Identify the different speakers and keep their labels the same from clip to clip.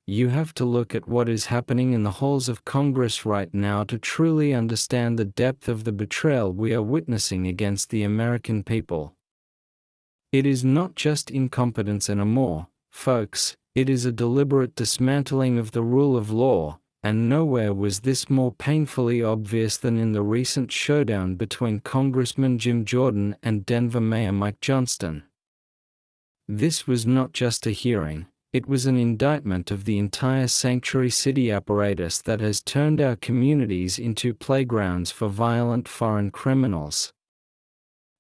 Speaker 1: You have to look at what is happening in the halls of Congress right now to truly understand the depth of the betrayal we are witnessing against the American people. It is not just incompetence anymore, folks, it is a deliberate dismantling of the rule of law, and nowhere was this more painfully obvious than in the recent showdown between Congressman Jim Jordan and Denver Mayor Mike Johnston. This was not just a hearing. It was an indictment of the entire sanctuary city apparatus that has turned our communities into playgrounds for violent foreign criminals.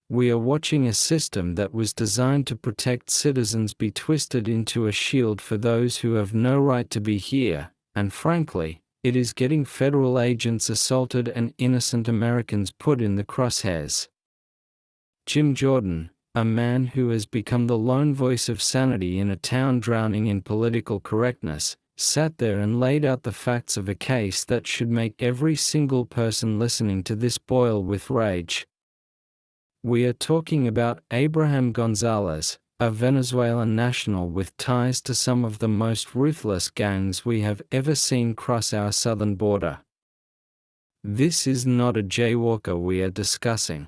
Speaker 1: We are watching a system that was designed to protect citizens be twisted into a shield for those who have no right to be here, and frankly, it is getting federal agents assaulted and innocent Americans put in the crosshairs. Jim Jordan, a man who has become the lone voice of sanity in a town drowning in political correctness, sat there and laid out the facts of a case that should make every single person listening to this boil with rage. We are talking about Abraham Gonzalez, a Venezuelan national with ties to some of the most ruthless gangs we have ever seen cross our southern border. This is not a jaywalker we are discussing.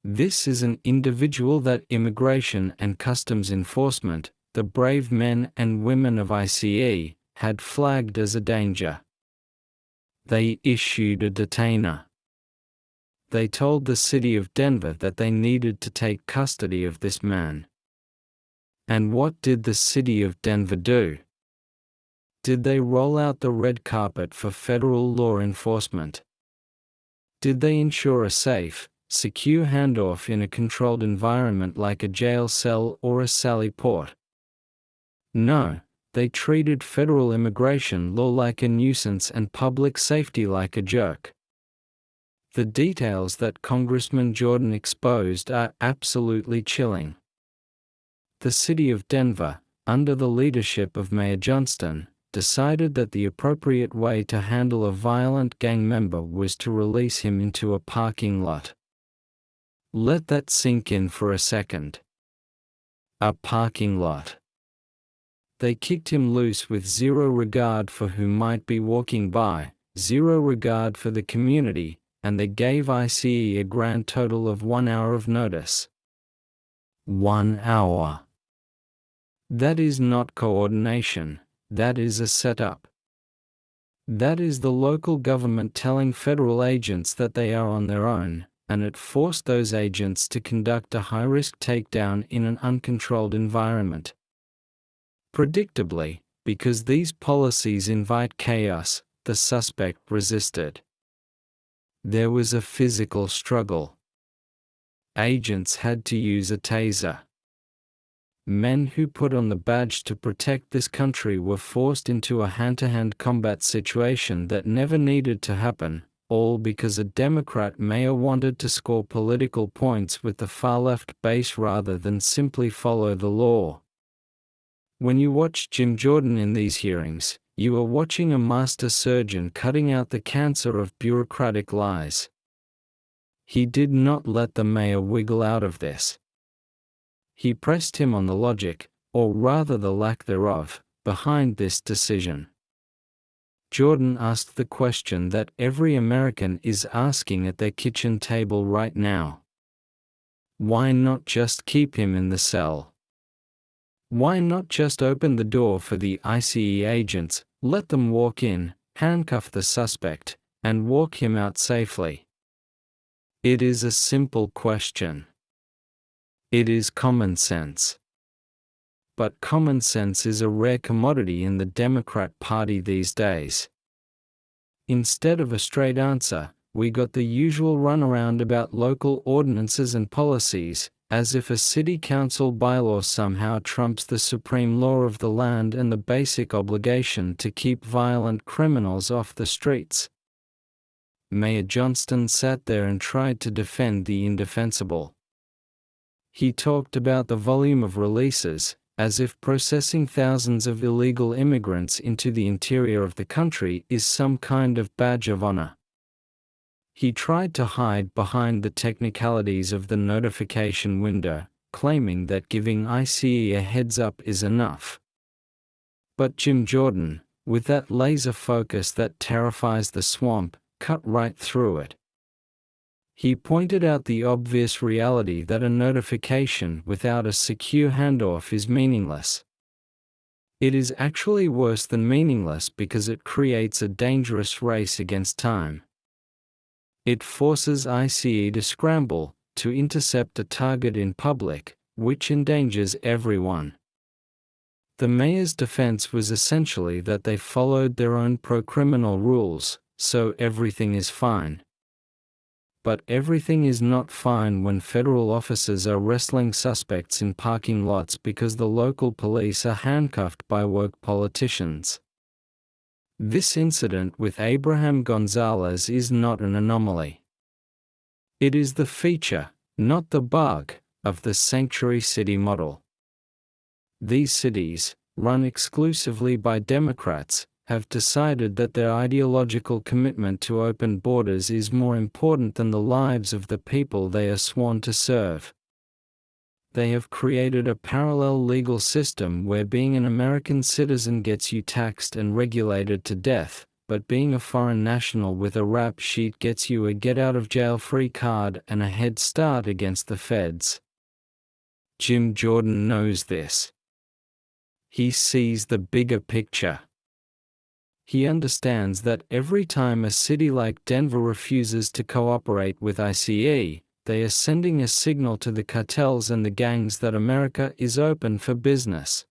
Speaker 1: This is an individual that Immigration and Customs Enforcement, the brave men and women of ICE, had flagged as a danger. They issued a detainer. They told the city of Denver that they needed to take custody of this man. And what did the city of Denver do? Did they roll out the red carpet for federal law enforcement? Did they ensure a safe, secure handoff in a controlled environment like a jail cell or a Sally Port? No, they treated federal immigration law like a nuisance and public safety like a joke. The details that Congressman Jordan exposed are absolutely chilling. The city of Denver, under the leadership of Mayor Johnston, decided that the appropriate way to handle a violent gang member was to release him into a parking lot. Let that sink in for a second. A parking lot. They kicked him loose with zero regard for who might be walking by, zero regard for the community, and they gave ICE a grand total of 1 hour of notice. 1 hour. That is not coordination, that is a setup. That is the local government telling federal agents that they are on their own, and it forced those agents to conduct a high-risk takedown in an uncontrolled environment. Predictably, because these policies invite chaos, the suspect resisted. There was a physical struggle. Agents had to use a taser. Men who put on the badge to protect this country were forced into a hand-to-hand combat situation that never needed to happen, all because a Democrat mayor wanted to score political points with the far-left base rather than simply follow the law. When you watch Jim Jordan in these hearings, you are watching a master surgeon cutting out the cancer of bureaucratic lies. He did not let the mayor wiggle out of this. He pressed him on the logic, or rather the lack thereof, behind this decision. Jordan asked the question that every American is asking at their kitchen table right now. Why not just keep him in the cell? Why not just open the door for the ICE agents, let them walk in, handcuff the suspect, and walk him out safely? It is a simple question. It is common sense. But common sense is a rare commodity in the Democrat Party these days. Instead of a straight answer, we got the usual runaround about local ordinances and policies, as if a city council bylaw somehow trumps the supreme law of the land and the basic obligation to keep violent criminals off the streets. Mayor Johnston sat there and tried to defend the indefensible. He talked about the volume of releases, as if processing thousands of illegal immigrants into the interior of the country is some kind of badge of honor. He tried to hide behind the technicalities of the notification window, claiming that giving ICE a heads-up is enough. But Jim Jordan, with that laser focus that terrifies the swamp, cut right through it. He pointed out the obvious reality that a notification without a secure handoff is meaningless. It is actually worse than meaningless because it creates a dangerous race against time. It forces ICE to scramble, to intercept a target in public, which endangers everyone. The mayor's defense was essentially that they followed their own pro-criminal rules, so everything is fine. But everything is not fine when federal officers are wrestling suspects in parking lots because the local police are handcuffed by woke politicians. This incident with Abraham Gonzalez is not an anomaly. It is the feature, not the bug, of the sanctuary city model. These cities, run exclusively by Democrats, have decided that their ideological commitment to open borders is more important than the lives of the people they are sworn to serve. They have created a parallel legal system where being an American citizen gets you taxed and regulated to death, but being a foreign national with a rap sheet gets you a get-out-of-jail-free card and a head start against the feds. Jim Jordan knows this. He sees the bigger picture. He understands that every time a city like Denver refuses to cooperate with ICE, they are sending a signal to the cartels and the gangs that America is open for business.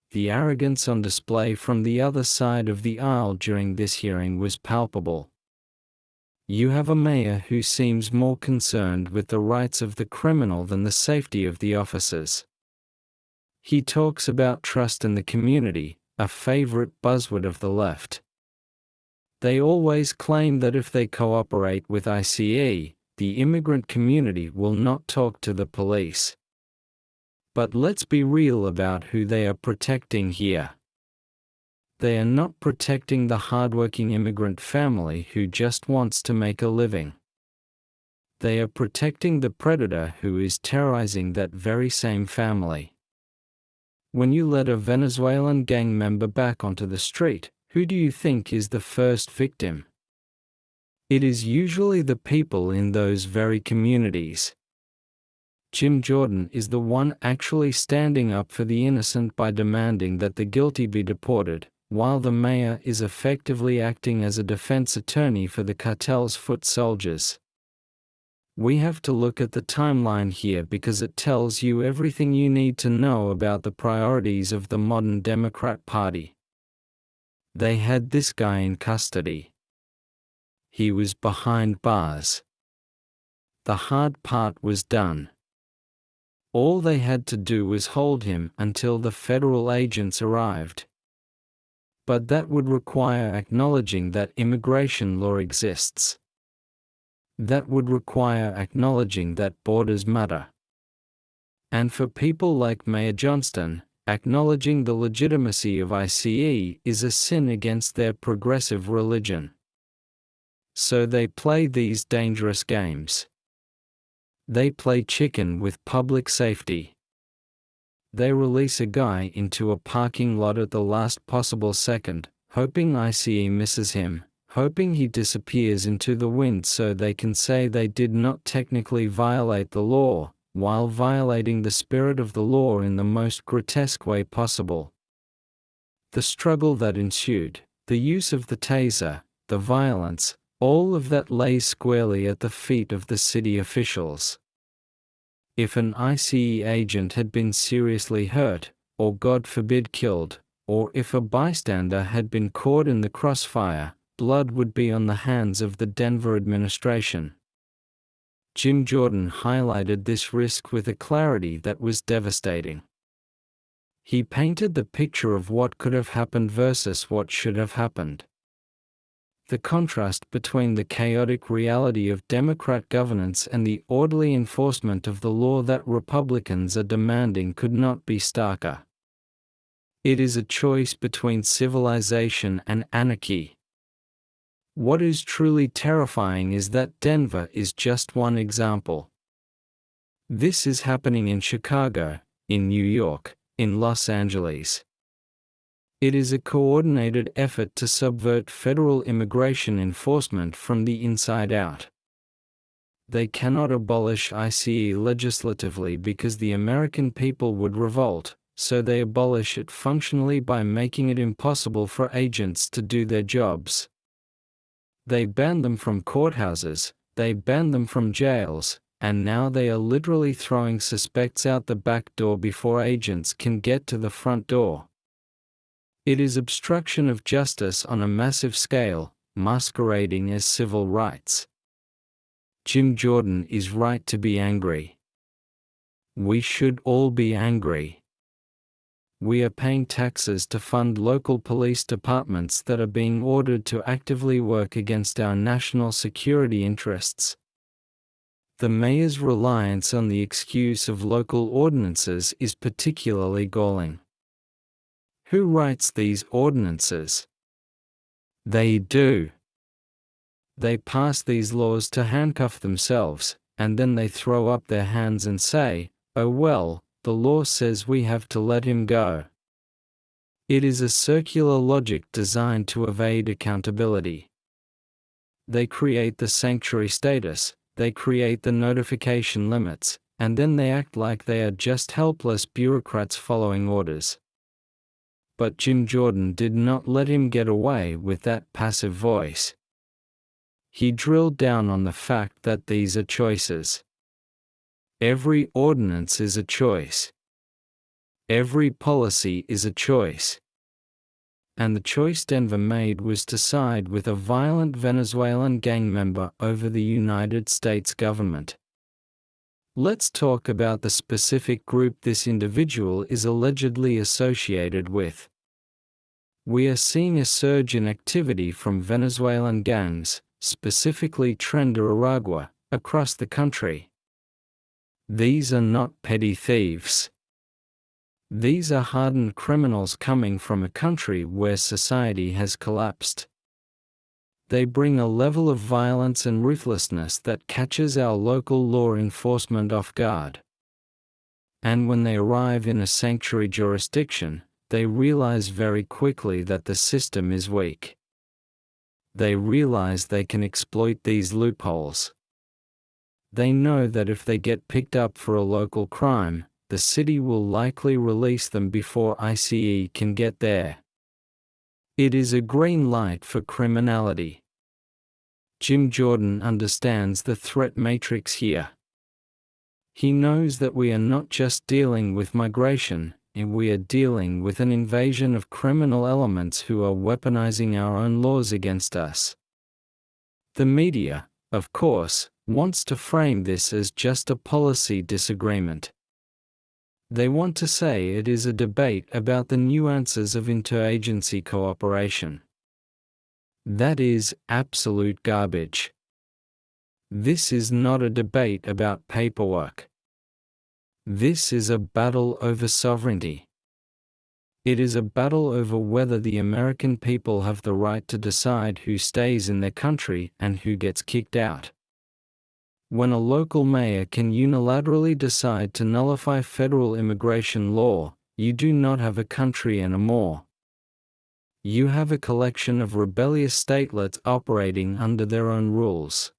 Speaker 1: The arrogance on display from the other side of the aisle during this hearing was palpable. You have a mayor who seems more concerned with the rights of the criminal than the safety of the officers. He talks about trust in the community, a favorite buzzword of the left. They always claim that if they cooperate with ICE, the immigrant community will not talk to the police. But let's be real about who they are protecting here. They are not protecting the hardworking immigrant family who just wants to make a living. They are protecting the predator who is terrorizing that very same family. When you let a Venezuelan gang member back onto the street, who do you think is the first victim? It is usually the people in those very communities. Jim Jordan is the one actually standing up for the innocent by demanding that the guilty be deported, while the mayor is effectively acting as a defense attorney for the cartel's foot soldiers. We have to look at the timeline here because it tells you everything you need to know about the priorities of the modern Democrat Party. They had this guy in custody. He was behind bars. The hard part was done. All they had to do was hold him until the federal agents arrived. But that would require acknowledging that immigration law exists. That would require acknowledging that borders matter. And for people like Mayor Johnston, acknowledging the legitimacy of ICE is a sin against their progressive religion. So they play these dangerous games. They play chicken with public safety. They release a guy into a parking lot at the last possible second, hoping ICE misses him, hoping he disappears into the wind so they can say they did not technically violate the law, while violating the spirit of the law in the most grotesque way possible. The struggle that ensued, the use of the taser, the violence, all of that lay squarely at the feet of the city officials. If an ICE agent had been seriously hurt, or God forbid killed, or if a bystander had been caught in the crossfire, blood would be on the hands of the Denver administration. Jim Jordan highlighted this risk with a clarity that was devastating. He painted the picture of what could have happened versus what should have happened. The contrast between the chaotic reality of Democrat governance and the orderly enforcement of the law that Republicans are demanding could not be starker. It is a choice between civilization and anarchy. What is truly terrifying is that Denver is just one example. This is happening in Chicago, in New York, in Los Angeles. It is a coordinated effort to subvert federal immigration enforcement from the inside out. They cannot abolish ICE legislatively because the American people would revolt, so they abolish it functionally by making it impossible for agents to do their jobs. They ban them from courthouses, they ban them from jails, and now they are literally throwing suspects out the back door before agents can get to the front door. It is obstruction of justice on a massive scale, masquerading as civil rights. Jim Jordan is right to be angry. We should all be angry. We are paying taxes to fund local police departments that are being ordered to actively work against our national security interests. The mayor's reliance on the excuse of local ordinances is particularly galling. Who writes these ordinances? They do. They pass these laws to handcuff themselves, and then they throw up their hands and say, "Oh well, the law says we have to let him go." It is a circular logic designed to evade accountability. They create the sanctuary status, they create the notification limits, and then they act like they are just helpless bureaucrats following orders. But Jim Jordan did not let him get away with that passive voice. He drilled down on the fact that these are choices. Every ordinance is a choice. Every policy is a choice. And the choice Denver made was to side with a violent Venezuelan gang member over the United States government. Let's talk about the specific group this individual is allegedly associated with. We are seeing a surge in activity from Venezuelan gangs, specifically Tren de Aragua, across the country. These are not petty thieves. These are hardened criminals coming from a country where society has collapsed. They bring a level of violence and ruthlessness that catches our local law enforcement off guard. And when they arrive in a sanctuary jurisdiction, they realize very quickly that the system is weak. They realize they can exploit these loopholes. They know that if they get picked up for a local crime, the city will likely release them before ICE can get there. It is a green light for criminality. Jim Jordan understands the threat matrix here. He knows that we are not just dealing with migration, we are dealing with an invasion of criminal elements who are weaponizing our own laws against us. The media, of course, wants to frame this as just a policy disagreement. They want to say it is a debate about the nuances of interagency cooperation. That is absolute garbage. This is not a debate about paperwork. This is a battle over sovereignty. It is a battle over whether the American people have the right to decide who stays in their country and who gets kicked out. When a local mayor can unilaterally decide to nullify federal immigration law, you do not have a country anymore. You have a collection of rebellious statelets operating under their own rules.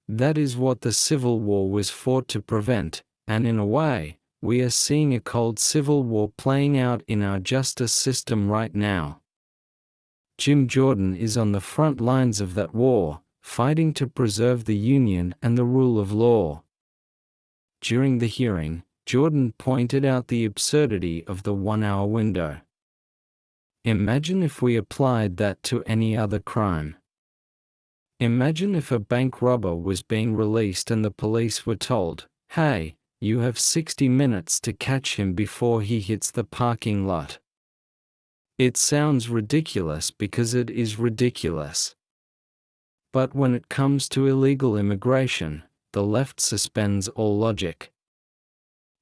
Speaker 1: That is what the Civil War was fought to prevent, and in a way, we are seeing a cold civil war playing out in our justice system right now. Jim Jordan is on the front lines of that war, fighting to preserve the Union and the rule of law. During the hearing, Jordan pointed out the absurdity of the 1-hour window. Imagine if we applied that to any other crime. Imagine if a bank robber was being released and the police were told, "Hey, you have 60 minutes to catch him before he hits the parking lot." It sounds ridiculous because it is ridiculous. But when it comes to illegal immigration, the left suspends all logic.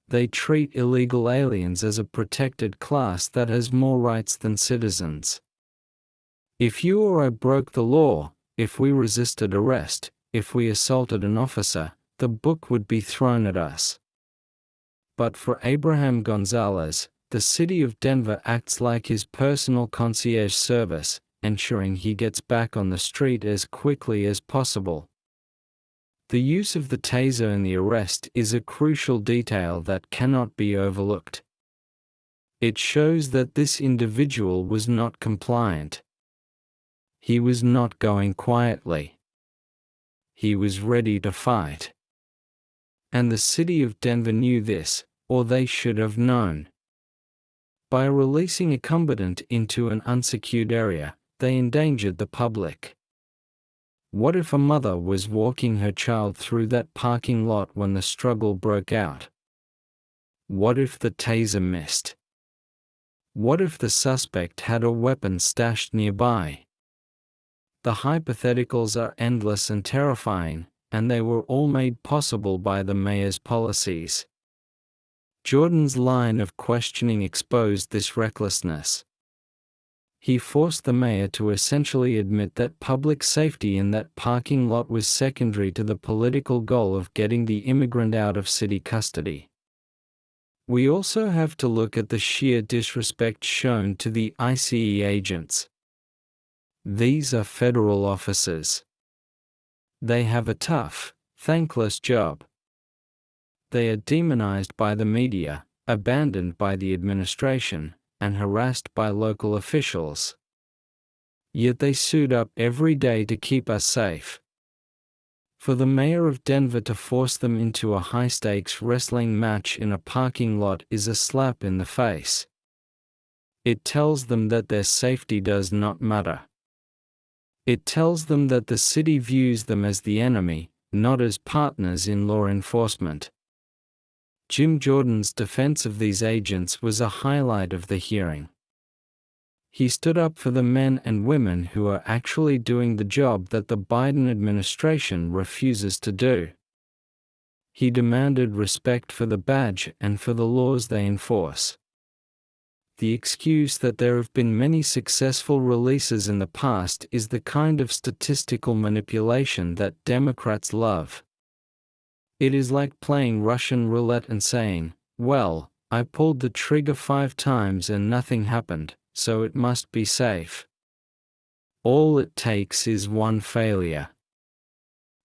Speaker 1: They treat illegal aliens as a protected class that has more rights than citizens. If you or I broke the law, if we resisted arrest, if we assaulted an officer, the book would be thrown at us. But for Abraham Gonzalez, the city of Denver acts like his personal concierge service, ensuring he gets back on the street as quickly as possible. The use of the taser in the arrest is a crucial detail that cannot be overlooked. It shows that this individual was not compliant. He was not going quietly. He was ready to fight. And the city of Denver knew this, or they should have known. By releasing a combatant into an unsecured area, they endangered the public. What if a mother was walking her child through that parking lot when the struggle broke out? What if the taser missed? What if the suspect had a weapon stashed nearby? The hypotheticals are endless and terrifying, and they were all made possible by the mayor's policies. Jordan's line of questioning exposed this recklessness. He forced the mayor to essentially admit that public safety in that parking lot was secondary to the political goal of getting the immigrant out of city custody. We also have to look at the sheer disrespect shown to the ICE agents. These are federal officers. They have a tough, thankless job. They are demonized by the media, abandoned by the administration, and harassed by local officials. Yet they suit up every day to keep us safe. For the mayor of Denver to force them into a high-stakes wrestling match in a parking lot is a slap in the face. It tells them that their safety does not matter. It tells them that the city views them as the enemy, not as partners in law enforcement. Jim Jordan's defense of these agents was a highlight of the hearing. He stood up for the men and women who are actually doing the job that the Biden administration refuses to do. He demanded respect for the badge and for the laws they enforce. The excuse that there have been many successful releases in the past is the kind of statistical manipulation that Democrats love. It is like playing Russian roulette and saying, "Well, I pulled the trigger 5 times and nothing happened, so it must be safe." All it takes is one failure.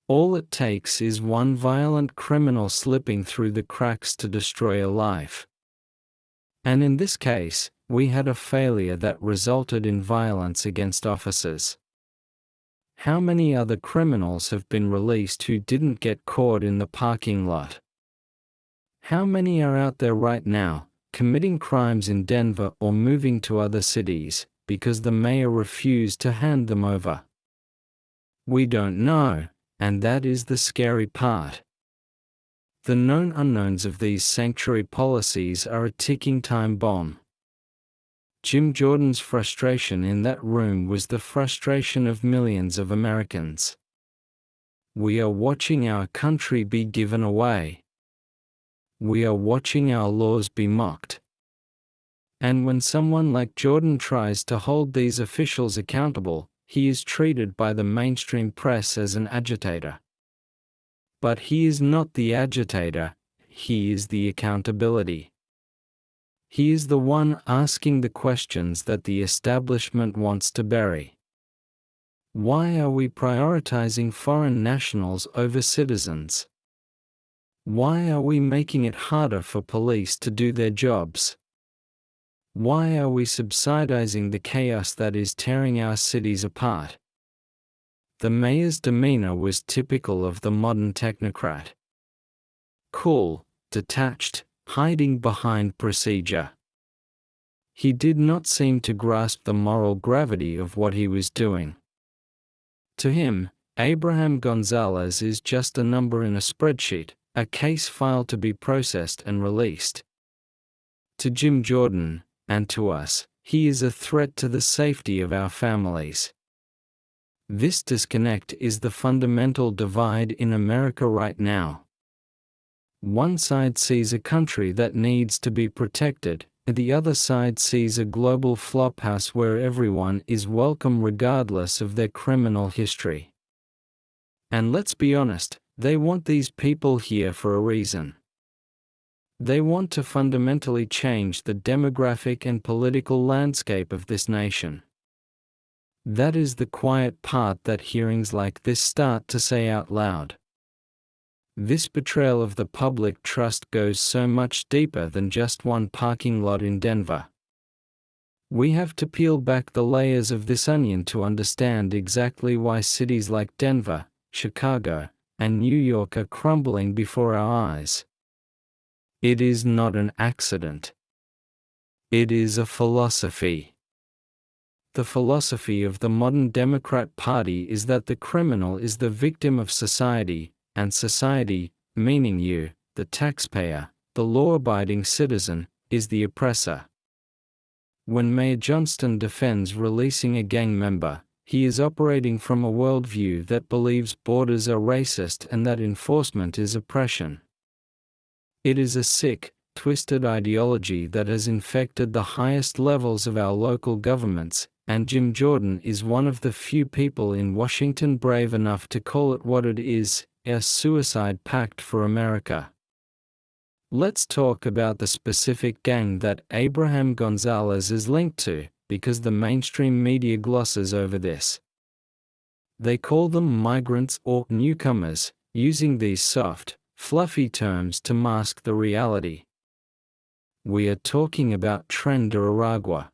Speaker 1: All it takes is one violent criminal slipping through the cracks to destroy a life. And in this case, we had a failure that resulted in violence against officers. How many other criminals have been released who didn't get caught in the parking lot? How many are out there right now, committing crimes in Denver or moving to other cities, because the mayor refused to hand them over? We don't know, and that is the scary part. The known unknowns of these sanctuary policies are a ticking time bomb. Jim Jordan's frustration in that room was the frustration of millions of Americans. We are watching our country be given away. We are watching our laws be mocked. And when someone like Jordan tries to hold these officials accountable, he is treated by the mainstream press as an agitator. But he is not the agitator, he is the accountability. He is the one asking the questions that the establishment wants to bury. Why are we prioritizing foreign nationals over citizens? Why are we making it harder for police to do their jobs? Why are we subsidizing the chaos that is tearing our cities apart? The mayor's demeanor was typical of the modern technocrat. Cool, detached, hiding behind procedure. He did not seem to grasp the moral gravity of what he was doing. To him, Abraham Gonzalez is just a number in a spreadsheet, a case file to be processed and released. To Jim Jordan, and to us, he is a threat to the safety of our families. This disconnect is the fundamental divide in America right now. One side sees a country that needs to be protected, and the other side sees a global flophouse where everyone is welcome regardless of their criminal history. And let's be honest, they want these people here for a reason. They want to fundamentally change the demographic and political landscape of this nation. That is the quiet part that hearings like this start to say out loud. This betrayal of the public trust goes so much deeper than just one parking lot in Denver. We have to peel back the layers of this onion to understand exactly why cities like Denver, Chicago, and New York are crumbling before our eyes. It is not an accident. It is a philosophy. The philosophy of the modern Democrat Party is that the criminal is the victim of society, and society, meaning you, the taxpayer, the law-abiding citizen, is the oppressor. When Mayor Johnston defends releasing a gang member, he is operating from a worldview that believes borders are racist and that enforcement is oppression. It is a sick, twisted ideology that has infected the highest levels of our local governments, and Jim Jordan is one of the few people in Washington brave enough to call it what it is, a suicide pact for America. Let's talk about the specific gang that Abraham Gonzalez is linked to, because the mainstream media glosses over this. They call them migrants or newcomers, using these soft, fluffy terms to mask the reality. We are talking about Tren de Aragua.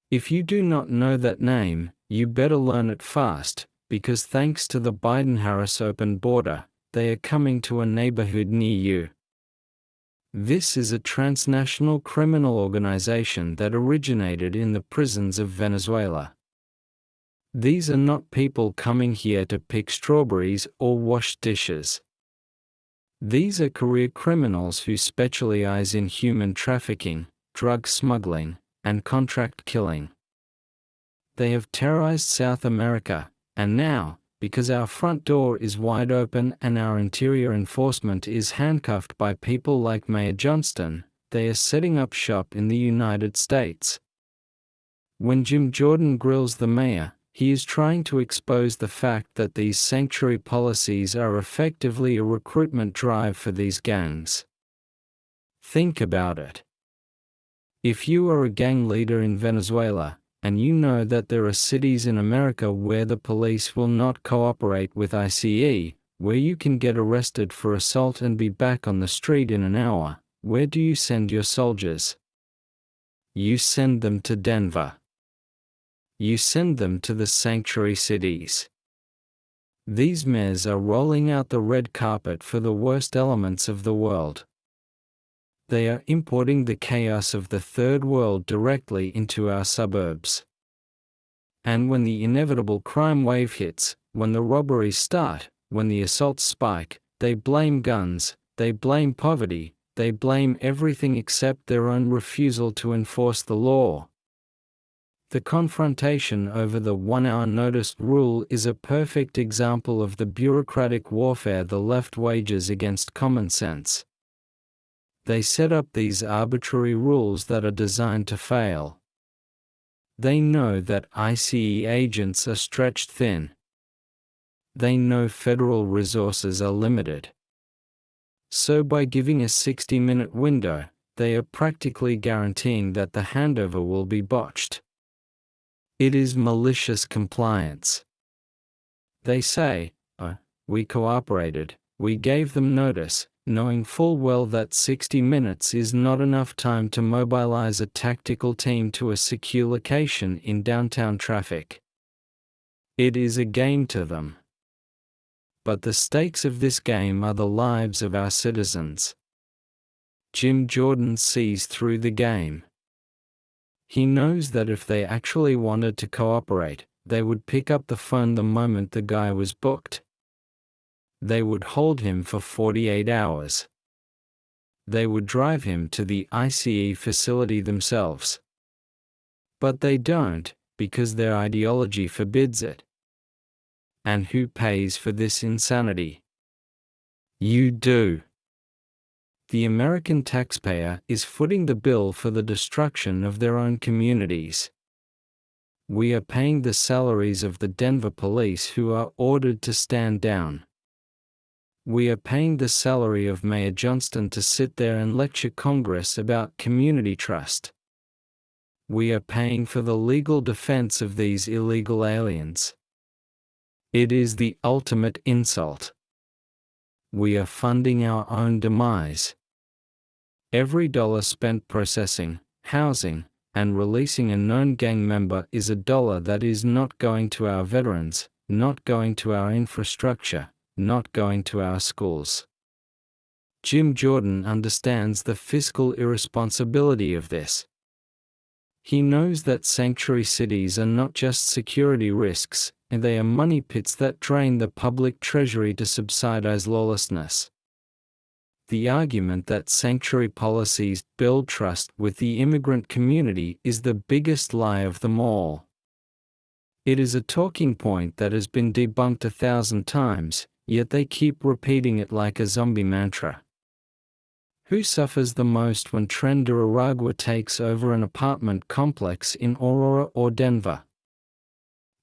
Speaker 1: If you do not know that name, you better learn it fast, because thanks to the Biden-Harris open border, they are coming to a neighborhood near you. This is a transnational criminal organization that originated in the prisons of Venezuela. These are not people coming here to pick strawberries or wash dishes. These are career criminals who specialize in human trafficking, drug smuggling, and contract killing. They have terrorized South America, and now, because our front door is wide open and our interior enforcement is handcuffed by people like Mayor Johnston, they are setting up shop in the United States. When Jim Jordan grills the mayor, he is trying to expose the fact that these sanctuary policies are effectively a recruitment drive for these gangs. Think about it. If you are a gang leader in Venezuela, and you know that there are cities in America where the police will not cooperate with ICE, where you can get arrested for assault and be back on the street in an hour, where do you send your soldiers? You send them to Denver. You send them to the sanctuary cities. These mayors are rolling out the red carpet for the worst elements of the world. They are importing the chaos of the third world directly into our suburbs. And when the inevitable crime wave hits, when the robberies start, when the assaults spike, they blame guns, they blame poverty, they blame everything except their own refusal to enforce the law. The confrontation over the 1-hour notice rule is a perfect example of the bureaucratic warfare the left wages against common sense. They set up these arbitrary rules that are designed to fail. They know that ICE agents are stretched thin. They know federal resources are limited. So by giving a 60-minute window, they are practically guaranteeing that the handover will be botched. It is malicious compliance. They say, "Oh, we cooperated, we gave them notice," knowing full well that 60 minutes is not enough time to mobilize a tactical team to a secure location in downtown traffic. It is a game to them. But the stakes of this game are the lives of our citizens. Jim Jordan sees through the game. He knows that if they actually wanted to cooperate, they would pick up the phone the moment the guy was booked. They would hold him for 48 hours. They would drive him to the ICE facility themselves. But they don't, because their ideology forbids it. And who pays for this insanity? You do. The American taxpayer is footing the bill for the destruction of their own communities. We are paying the salaries of the Denver police who are ordered to stand down. We are paying the salary of Mayor Johnston to sit there and lecture Congress about community trust. We are paying for the legal defense of these illegal aliens. It is the ultimate insult. We are funding our own demise. Every dollar spent processing, housing, and releasing a known gang member is a dollar that is not going to our veterans, not going to our infrastructure, not going to our schools. Jim Jordan understands the fiscal irresponsibility of this. He knows that sanctuary cities are not just security risks, and they are money pits that drain the public treasury to subsidize lawlessness. The argument that sanctuary policies build trust with the immigrant community is the biggest lie of them all. It is a talking point that has been debunked 1,000 times, yet they keep repeating it like a zombie mantra. Who suffers the most when Tren de Aragua takes over an apartment complex in Aurora or Denver?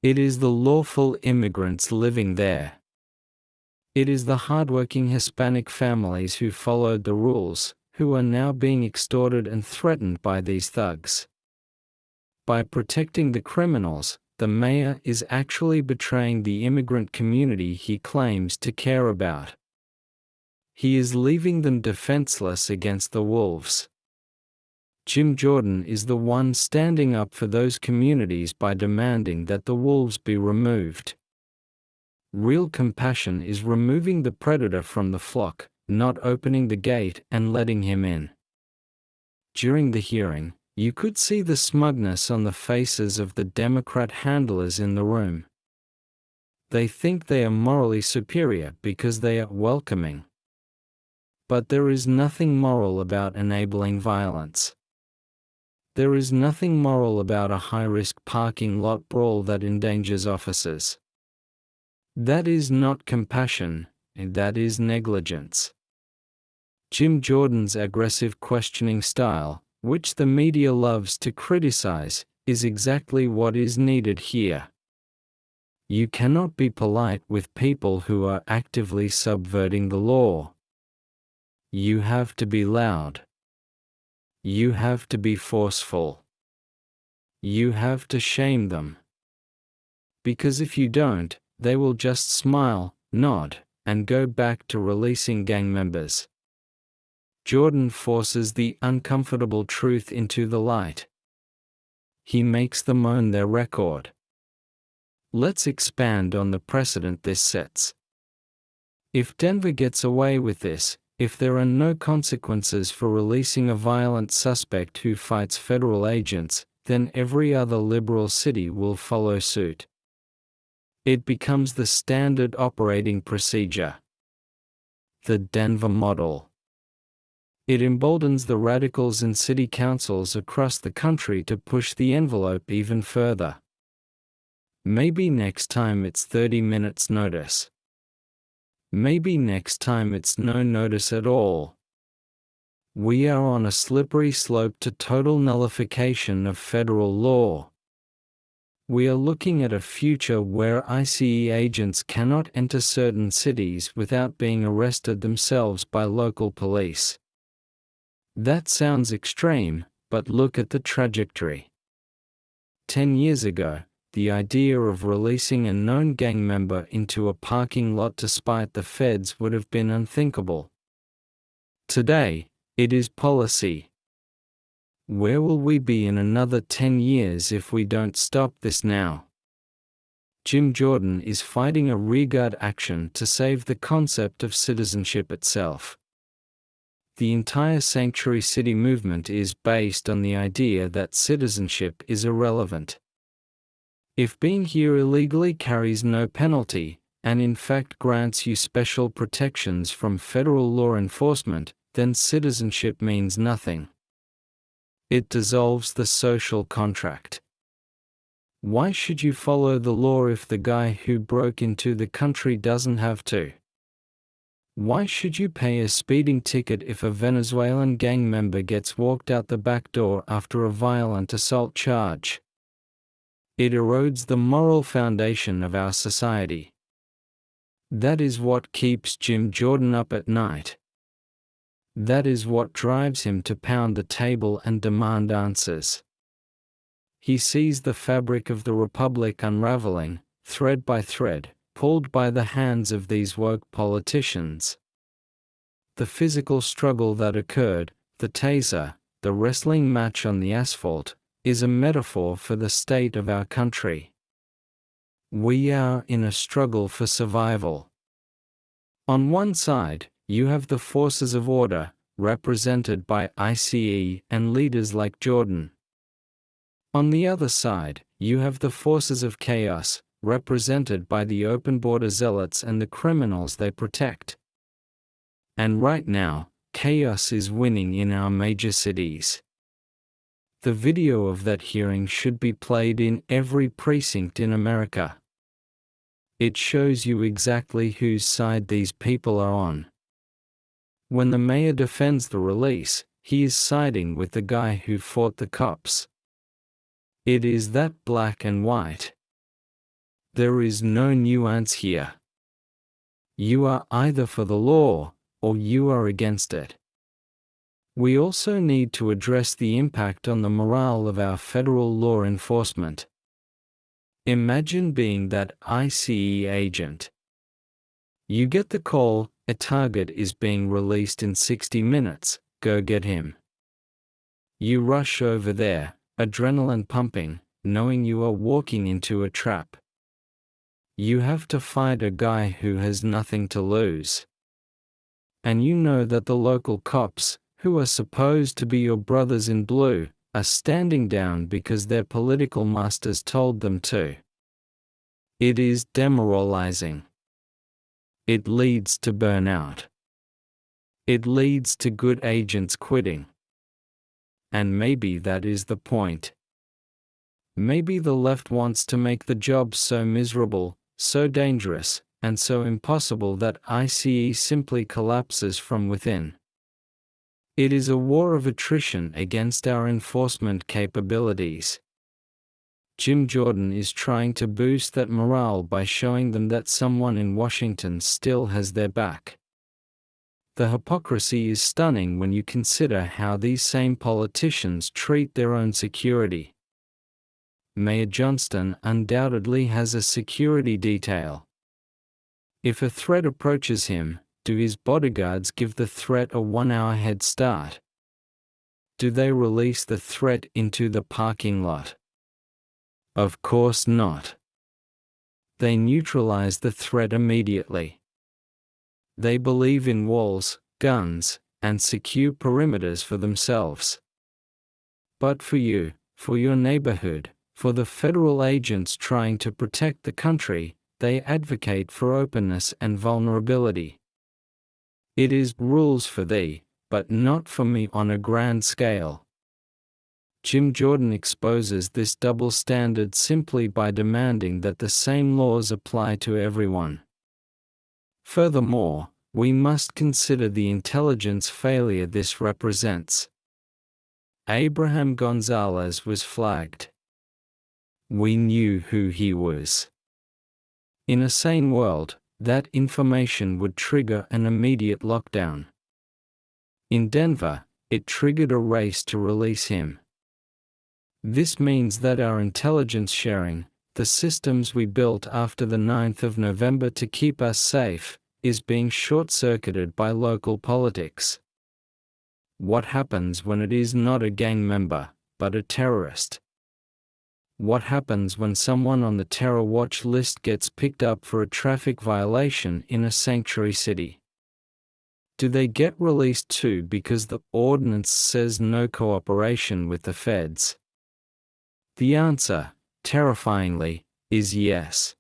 Speaker 1: It is the lawful immigrants living there. It is the hardworking Hispanic families who followed the rules, who are now being extorted and threatened by these thugs. By protecting the criminals, the mayor is actually betraying the immigrant community he claims to care about. He is leaving them defenseless against the wolves. Jim Jordan is the one standing up for those communities by demanding that the wolves be removed. Real compassion is removing the predator from the flock, not opening the gate and letting him in. During the hearing, you could see the smugness on the faces of the Democrat handlers in the room. They think they are morally superior because they are welcoming. But there is nothing moral about enabling violence. There is nothing moral about a high-risk parking lot brawl that endangers officers. That is not compassion, that is negligence. Jim Jordan's aggressive questioning style, which the media loves to criticize, is exactly what is needed here. You cannot be polite with people who are actively subverting the law. You have to be loud. You have to be forceful. You have to shame them. Because if you don't, they will just smile, nod, and go back to releasing gang members. Jordan forces the uncomfortable truth into the light. He makes them own their record. Let's expand on the precedent this sets. If Denver gets away with this, if there are no consequences for releasing a violent suspect who fights federal agents, then every other liberal city will follow suit. It becomes the standard operating procedure. The Denver model. It emboldens the radicals in city councils across the country to push the envelope even further. Maybe next time it's 30 minutes notice. Maybe next time it's no notice at all. We are on a slippery slope to total nullification of federal law. We are looking at a future where ICE agents cannot enter certain cities without being arrested themselves by local police. That sounds extreme, but look at the trajectory. 10 years ago, the idea of releasing a known gang member into a parking lot to spite the feds would have been unthinkable. Today, it is policy. Where will we be in another 10 years if we don't stop this now? Jim Jordan is fighting a rearguard action to save the concept of citizenship itself. The entire sanctuary city movement is based on the idea that citizenship is irrelevant. If being here illegally carries no penalty, and in fact grants you special protections from federal law enforcement, then citizenship means nothing. It dissolves the social contract. Why should you follow the law if the guy who broke into the country doesn't have to? Why should you pay a speeding ticket if a Venezuelan gang member gets walked out the back door after a violent assault charge? It erodes the moral foundation of our society. That is what keeps Jim Jordan up at night. That is what drives him to pound the table and demand answers. He sees the fabric of the republic unraveling, thread by thread, pulled by the hands of these woke politicians. The physical struggle that occurred, the taser, the wrestling match on the asphalt, is a metaphor for the state of our country. We are in a struggle for survival. On one side, you have the forces of order, represented by ICE and leaders like Jordan. On the other side, you have the forces of chaos, represented by the open border zealots and the criminals they protect. And right now, chaos is winning in our major cities. The video of that hearing should be played in every precinct in America. It shows you exactly whose side these people are on. When the mayor defends the release, he is siding with the guy who fought the cops. It is that black and white. There is no nuance here. You are either for the law, or you are against it. We also need to address the impact on the morale of our federal law enforcement. Imagine being that ICE agent. You get the call, a target is being released in 60 minutes, go get him. You rush over there, adrenaline pumping, knowing you are walking into a trap. You have to fight a guy who has nothing to lose. And you know that the local cops, who are supposed to be your brothers in blue, are standing down because their political masters told them to. It is demoralizing. It leads to burnout. It leads to good agents quitting. And maybe that is the point. Maybe the left wants to make the job so miserable, so dangerous, and so impossible that ICE simply collapses from within. It is a war of attrition against our enforcement capabilities. Jim Jordan is trying to boost that morale by showing them that someone in Washington still has their back. The hypocrisy is stunning when you consider how these same politicians treat their own security. Mayor Johnston undoubtedly has a security detail. If a threat approaches him, do his bodyguards give the threat a 1-hour head start? Do they release the threat into the parking lot? Of course not. They neutralize the threat immediately. They believe in walls, guns, and secure perimeters for themselves. But for you, for your neighborhood, for the federal agents trying to protect the country, they advocate for openness and vulnerability. It is rules for thee, but not for me on a grand scale. Jim Jordan exposes this double standard simply by demanding that the same laws apply to everyone. Furthermore, we must consider the intelligence failure this represents. Abraham Gonzalez was flagged. We knew who he was. In a sane world, that information would trigger an immediate lockdown. In Denver, it triggered a race to release him. This means that our intelligence sharing, the systems we built after the 9th of November to keep us safe, is being short-circuited by local politics. What happens when it is not a gang member, but a terrorist? What happens when someone on the terror watch list gets picked up for a traffic violation in a sanctuary city? Do they get released too because the ordinance says no cooperation with the feds? The answer, terrifyingly, is yes.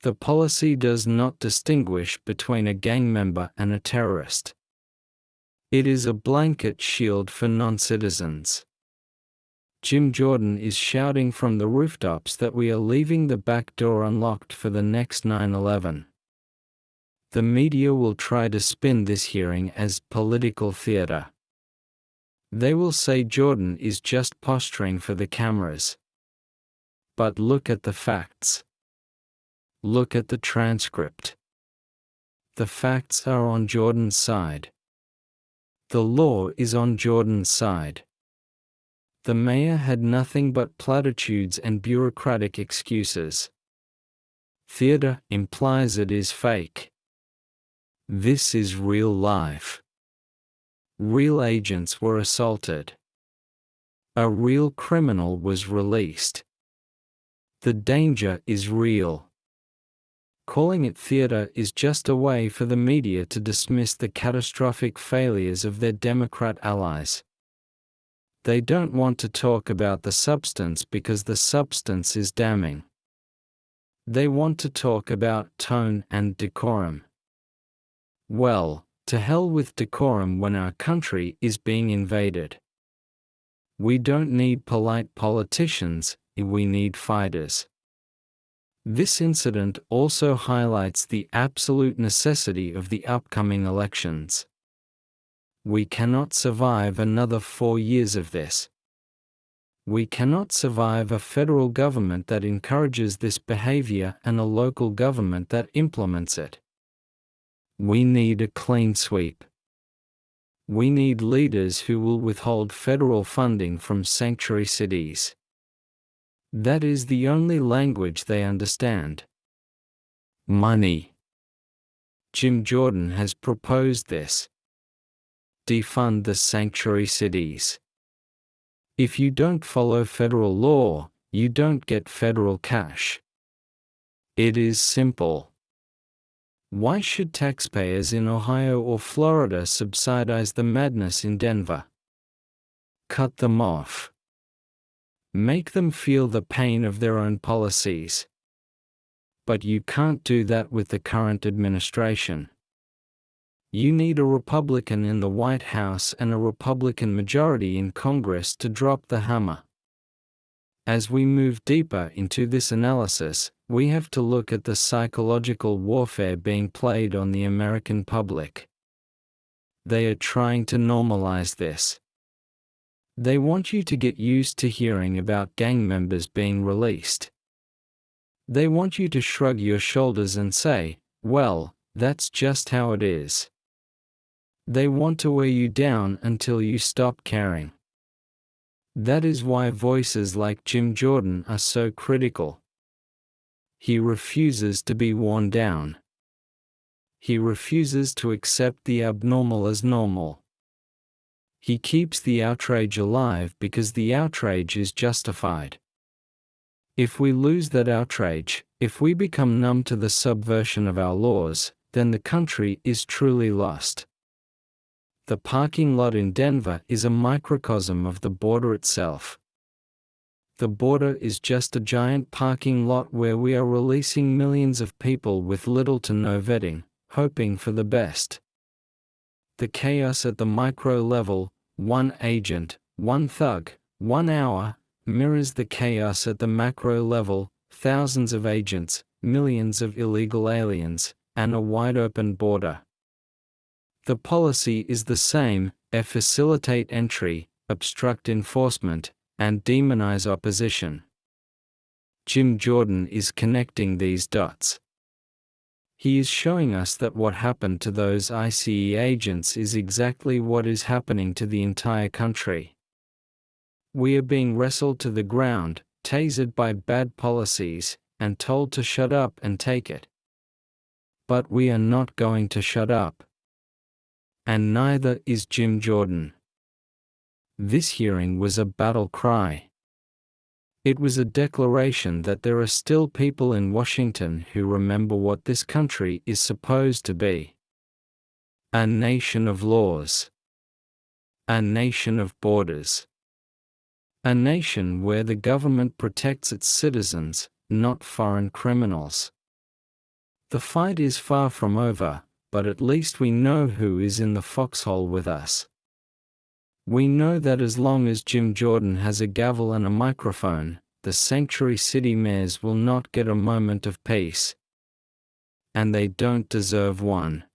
Speaker 1: The policy does not distinguish between a gang member and a terrorist. It is a blanket shield for non-citizens. Jim Jordan is shouting from the rooftops that we are leaving the back door unlocked for the next 9/11. The media will try to spin this hearing as political theater. They will say Jordan is just posturing for the cameras. But look at the facts. Look at the transcript. The facts are on Jordan's side. The law is on Jordan's side. The mayor had nothing but platitudes and bureaucratic excuses. Theater implies it is fake. This is real life. Real agents were assaulted. A real criminal was released. The danger is real. Calling it theater is just a way for the media to dismiss the catastrophic failures of their Democrat allies. They don't want to talk about the substance because the substance is damning. They want to talk about tone and decorum. Well, to hell with decorum when our country is being invaded. We don't need polite politicians, we need fighters. This incident also highlights the absolute necessity of the upcoming elections. We cannot survive another 4 years of this. We cannot survive a federal government that encourages this behavior and a local government that implements it. We need a clean sweep. We need leaders who will withhold federal funding from sanctuary cities. That is the only language they understand. Money. Jim Jordan has proposed this. Defund the sanctuary cities. If you don't follow federal law, you don't get federal cash. It is simple. Why should taxpayers in Ohio or Florida subsidize the madness in Denver? Cut them off. Make them feel the pain of their own policies. But you can't do that with the current administration. You need a Republican in the White House and a Republican majority in Congress to drop the hammer. As we move deeper into this analysis, we have to look at the psychological warfare being played on the American public. They are trying to normalize this. They want you to get used to hearing about gang members being released. They want you to shrug your shoulders and say, well, that's just how it is. They want to wear you down until you stop caring. That is why voices like Jim Jordan are so critical. He refuses to be worn down. He refuses to accept the abnormal as normal. He keeps the outrage alive because the outrage is justified. If we lose that outrage, if we become numb to the subversion of our laws, then the country is truly lost. The parking lot in Denver is a microcosm of the border itself. The border is just a giant parking lot where we are releasing millions of people with little to no vetting, hoping for the best. The chaos at the micro level, one agent, one thug, 1 hour, mirrors the chaos at the macro level, thousands of agents, millions of illegal aliens, and a wide-open border. The policy is the same: facilitate entry, obstruct enforcement, and demonize opposition. Jim Jordan is connecting these dots. He is showing us that what happened to those ICE agents is exactly what is happening to the entire country. We are being wrestled to the ground, tasered by bad policies, and told to shut up and take it. But we are not going to shut up. And neither is Jim Jordan. This hearing was a battle cry. It was a declaration that there are still people in Washington who remember what this country is supposed to be. A nation of laws. A nation of borders. A nation where the government protects its citizens, not foreign criminals. The fight is far from over, but at least we know who is in the foxhole with us. We know that as long as Jim Jordan has a gavel and a microphone, the sanctuary city mayors will not get a moment of peace. And they don't deserve one.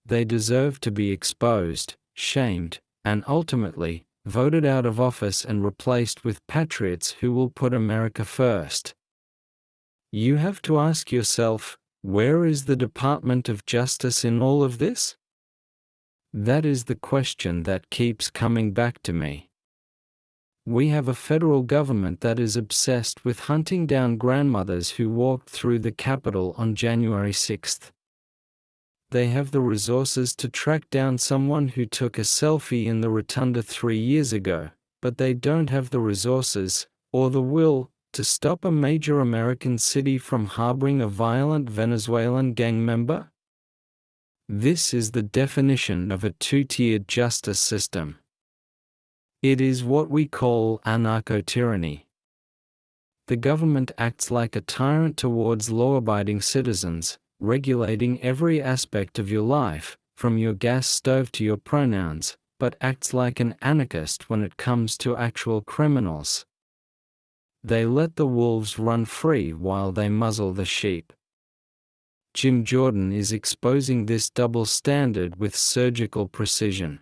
Speaker 1: They deserve to be exposed, shamed, and ultimately, voted out of office and replaced with patriots who will put America first. You have to ask yourself, Where is the Department of Justice in all of this? That is the question that keeps coming back to me. We have a federal government that is obsessed with hunting down grandmothers who walked through the Capitol on January 6th. They have the resources to track down someone who took a selfie in the rotunda 3 years ago, but they don't have the resources, or the will, to stop a major American city from harboring a violent Venezuelan gang member? This is the definition of a two-tiered justice system. It is what we call anarcho-tyranny. The government acts like a tyrant towards law-abiding citizens, regulating every aspect of your life, from your gas stove to your pronouns, but acts like an anarchist when it comes to actual criminals. They let the wolves run free while they muzzle the sheep. Jim Jordan is exposing this double standard with surgical precision.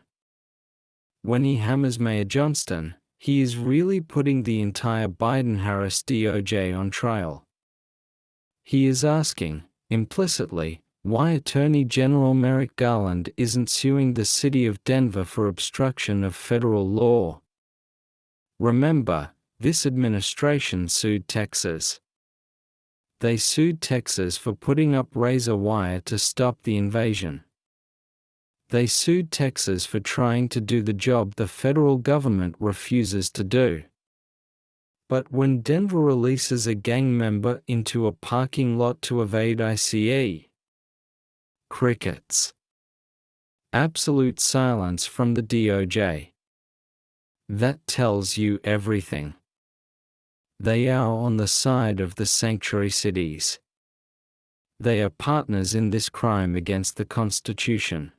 Speaker 1: When he hammers Mayor Johnston, he is really putting the entire Biden-Harris DOJ on trial. He is asking, implicitly, why Attorney General Merrick Garland isn't suing the city of Denver for obstruction of federal law. Remember, this administration sued Texas. They sued Texas for putting up razor wire to stop the invasion. They sued Texas for trying to do the job the federal government refuses to do. But when Denver releases a gang member into a parking lot to evade ICE, crickets. Absolute silence from the DOJ. That tells you everything. They are on the side of the sanctuary cities. They are partners in this crime against the Constitution.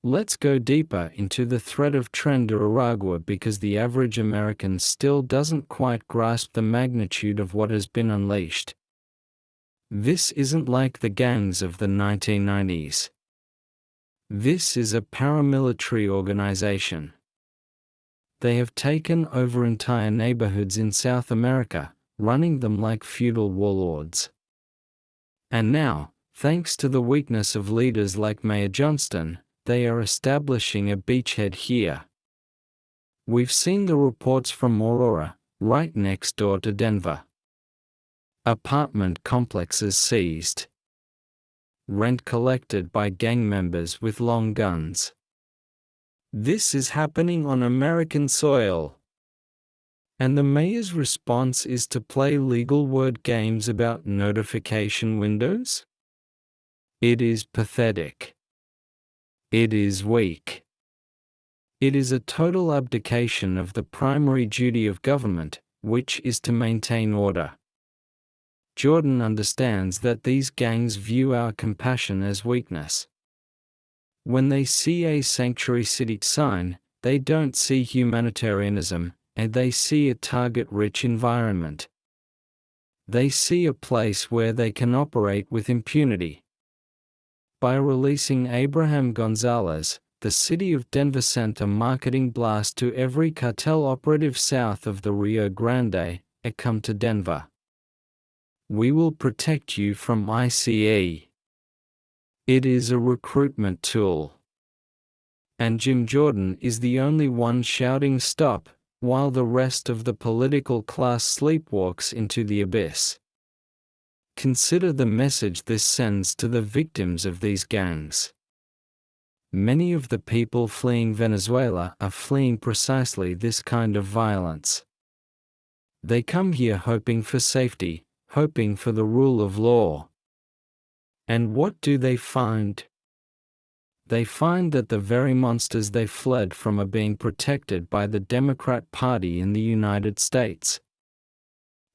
Speaker 1: Let's go deeper into the threat of Tren de Aragua because the average American still doesn't quite grasp the magnitude of what has been unleashed. This isn't like the gangs of the 1990s. This is a paramilitary organization. They have taken over entire neighborhoods in South America, running them like feudal warlords. And now, thanks to the weakness of leaders like Mayor Johnston, they are establishing a beachhead here. We've seen the reports from Aurora, right next door to Denver. Apartment complexes seized. Rent collected by gang members with long guns. This is happening on American soil. And the mayor's response is to play legal word games about notification windows? It is pathetic. It is weak. It is a total abdication of the primary duty of government, which is to maintain order. Jordan understands that these gangs view our compassion as weakness. When they see a sanctuary city sign, they don't see humanitarianism, and they see a target-rich environment. They see a place where they can operate with impunity. By releasing Abraham Gonzalez, the city of Denver sent a marketing blast to every cartel operative south of the Rio Grande, come to Denver. We will protect you from ICE. It is a recruitment tool. And Jim Jordan is the only one shouting stop, while the rest of the political class sleepwalks into the abyss. Consider the message this sends to the victims of these gangs. Many of the people fleeing Venezuela are fleeing precisely this kind of violence. They come here hoping for safety, hoping for the rule of law. And what do they find? They find that the very monsters they fled from are being protected by the Democrat Party in the United States.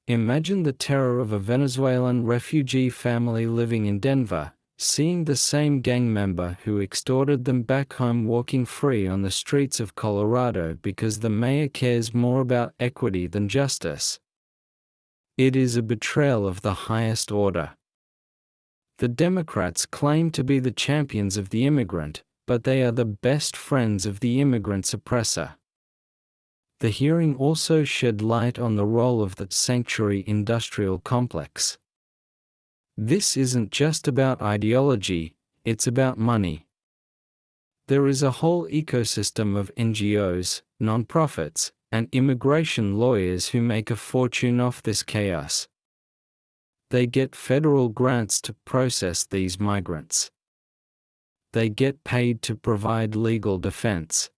Speaker 1: Imagine the terror of a Venezuelan refugee family living in Denver, seeing the same gang member who extorted them back home walking free on the streets of Colorado because the mayor cares more about equity than justice. It is a betrayal of the highest order. The Democrats claim to be the champions of the immigrant, but they are the best friends of the immigrant's oppressor. The hearing also shed light on the role of the sanctuary industrial complex. This isn't just about ideology, it's about money. There is a whole ecosystem of NGOs, nonprofits, and immigration lawyers who make a fortune off this chaos. They get federal grants to process these migrants. They get paid to provide legal defense.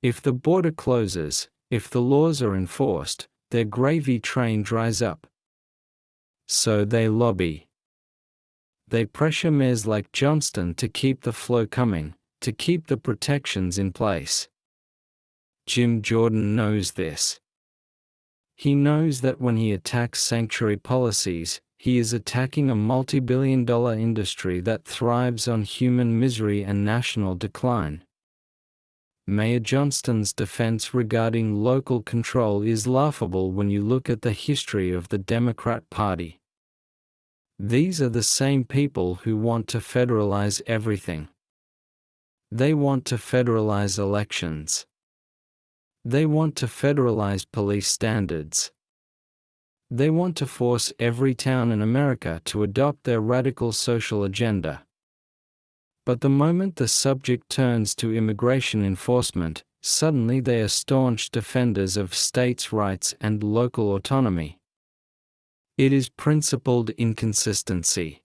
Speaker 1: If the border closes, if the laws are enforced, their gravy train dries up. So they lobby. They pressure mayors like Johnston to keep the flow coming, to keep the protections in place. Jim Jordan knows this. He knows that when he attacks sanctuary policies, he is attacking a multi-billion-dollar industry that thrives on human misery and national decline. Mayor Johnston's defense regarding local control is laughable when you look at the history of the Democrat Party. These are the same people who want to federalize everything. They want to federalize elections. They want to federalize police standards. They want to force every town in America to adopt their radical social agenda. But the moment the subject turns to immigration enforcement, suddenly they are staunch defenders of states' rights and local autonomy. It is principled inconsistency.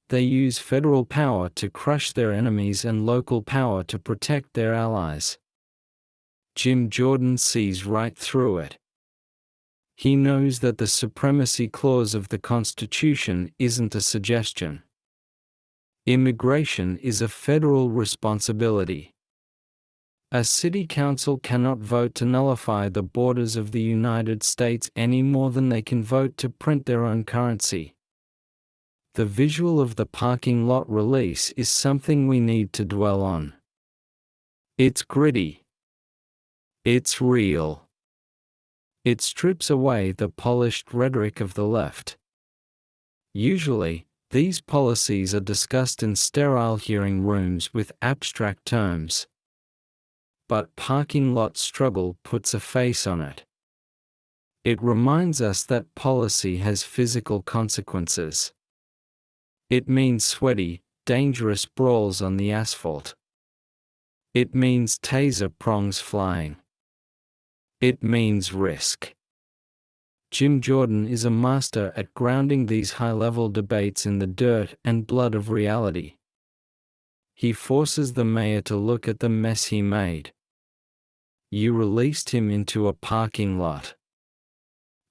Speaker 1: They use federal power to crush their enemies and local power to protect their allies. Jim Jordan sees right through it. He knows that the supremacy clause of the Constitution isn't a suggestion. Immigration is a federal responsibility. A city council cannot vote to nullify the borders of the United States any more than they can vote to print their own currency. The visual of the parking lot release is something we need to dwell on. It's gritty. It's real. It strips away the polished rhetoric of the left. Usually, these policies are discussed in sterile hearing rooms with abstract terms. But parking lot struggle puts a face on it. It reminds us that policy has physical consequences. It means sweaty, dangerous brawls on the asphalt. It means taser prongs flying. It means risk. Jim Jordan is a master at grounding these high-level debates in the dirt and blood of reality. He forces the mayor to look at the mess he made. You released him into a parking lot.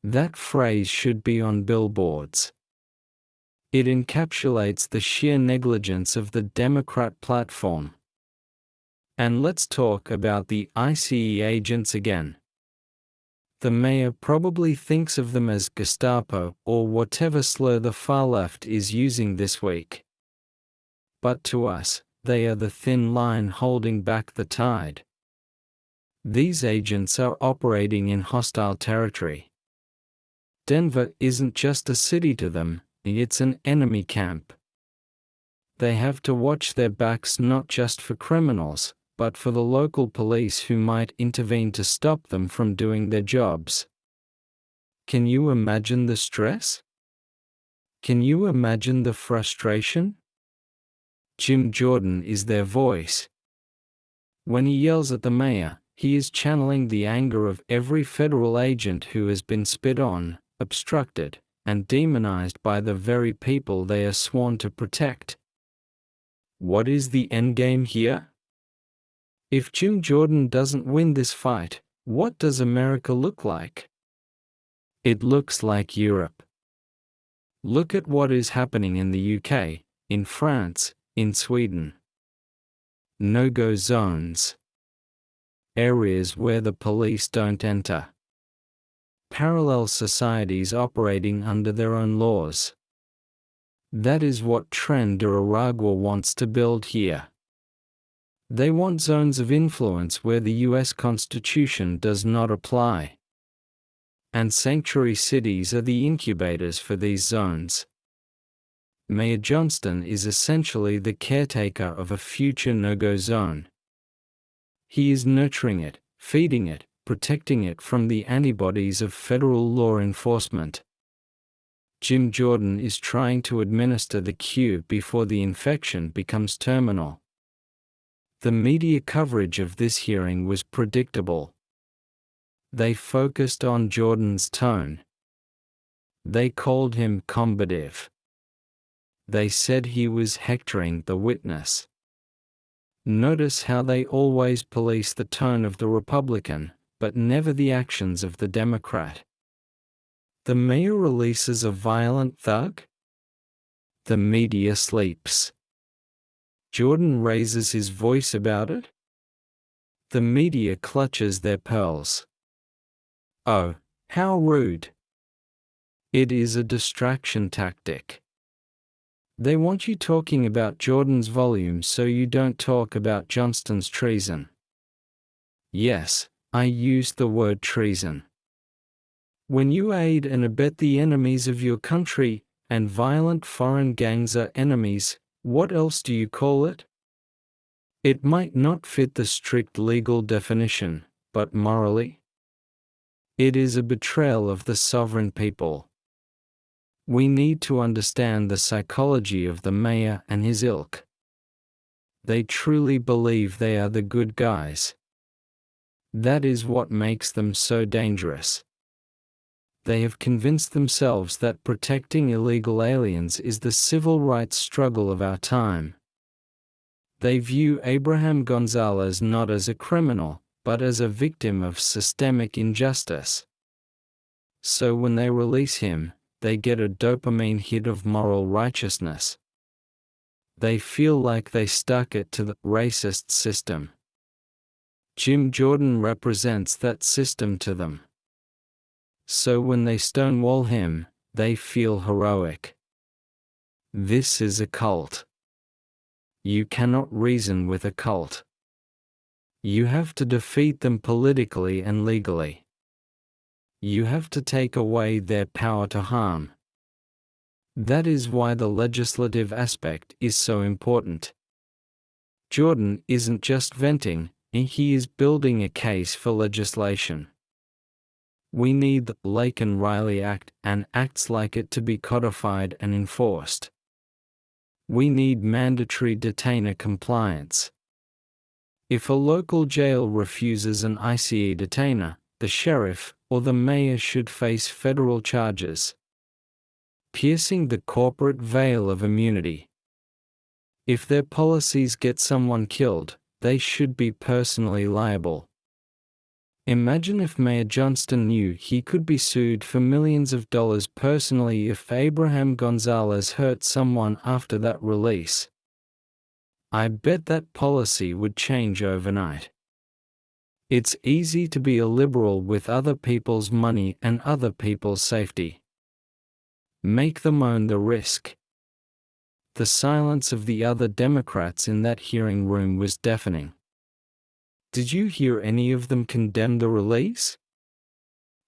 Speaker 1: That phrase should be on billboards. It encapsulates the sheer negligence of the Democrat platform. And let's talk about the ICE agents again. The mayor probably thinks of them as Gestapo or whatever slur the far left is using this week. But to us, they are the thin line holding back the tide. These agents are operating in hostile territory. Denver isn't just a city to them, it's an enemy camp. They have to watch their backs not just for criminals, but for the local police who might intervene to stop them from doing their jobs. Can you imagine the stress? Can you imagine the frustration? Jim Jordan is their voice. When he yells at the mayor, he is channeling the anger of every federal agent who has been spit on, obstructed, and demonized by the very people they are sworn to protect. What is the endgame here? If Jim Jordan doesn't win this fight, what does America look like? It looks like Europe. Look at what is happening in the UK, in France, in Sweden. No-go zones. Areas where the police don't enter. Parallel societies operating under their own laws. That is what Tren de Aragua wants to build here. They want zones of influence where the US Constitution does not apply. And sanctuary cities are the incubators for these zones. Mayor Johnston is essentially the caretaker of a future no-go zone. He is nurturing it, feeding it, protecting it from the antibodies of federal law enforcement. Jim Jordan is trying to administer the cure before the infection becomes terminal. The media coverage of this hearing was predictable. They focused on Jordan's tone. They called him combative. They said he was hectoring the witness. Notice how they always police the tone of the Republican, but never the actions of the Democrat. The mayor releases a violent thug. The media sleeps. Jordan raises his voice about it. The media clutches their pearls. Oh, how rude! It is a distraction tactic. They want you talking about Jordan's volume so you don't talk about Johnston's treason. Yes, I used the word treason. When you aid and abet the enemies of your country, and violent foreign gangs are enemies, what else do you call it? It might not fit the strict legal definition, but morally, it is a betrayal of the sovereign people. We need to understand the psychology of the mayor and his ilk. They truly believe they are the good guys. That is what makes them so dangerous. They have convinced themselves that protecting illegal aliens is the civil rights struggle of our time. They view Abraham Gonzalez not as a criminal, but as a victim of systemic injustice. So when they release him, they get a dopamine hit of moral righteousness. They feel like they stuck it to the racist system. Jim Jordan represents that system to them. So when they stonewall him, they feel heroic. This is a cult. You cannot reason with a cult. You have to defeat them politically and legally. You have to take away their power to harm. That is why the legislative aspect is so important. Jordan isn't just venting, he is building a case for legislation. We need the Laken-Riley Act and acts like it to be codified and enforced. We need mandatory detainer compliance. If a local jail refuses an ICE detainer, the sheriff or the mayor should face federal charges, piercing the corporate veil of immunity. If their policies get someone killed, they should be personally liable. Imagine if Mayor Johnston knew he could be sued for millions of dollars personally if Abraham Gonzalez hurt someone after that release. I bet that policy would change overnight. It's easy to be a liberal with other people's money and other people's safety. Make them own the risk. The silence of the other Democrats in that hearing room was deafening. Did you hear any of them condemn the release?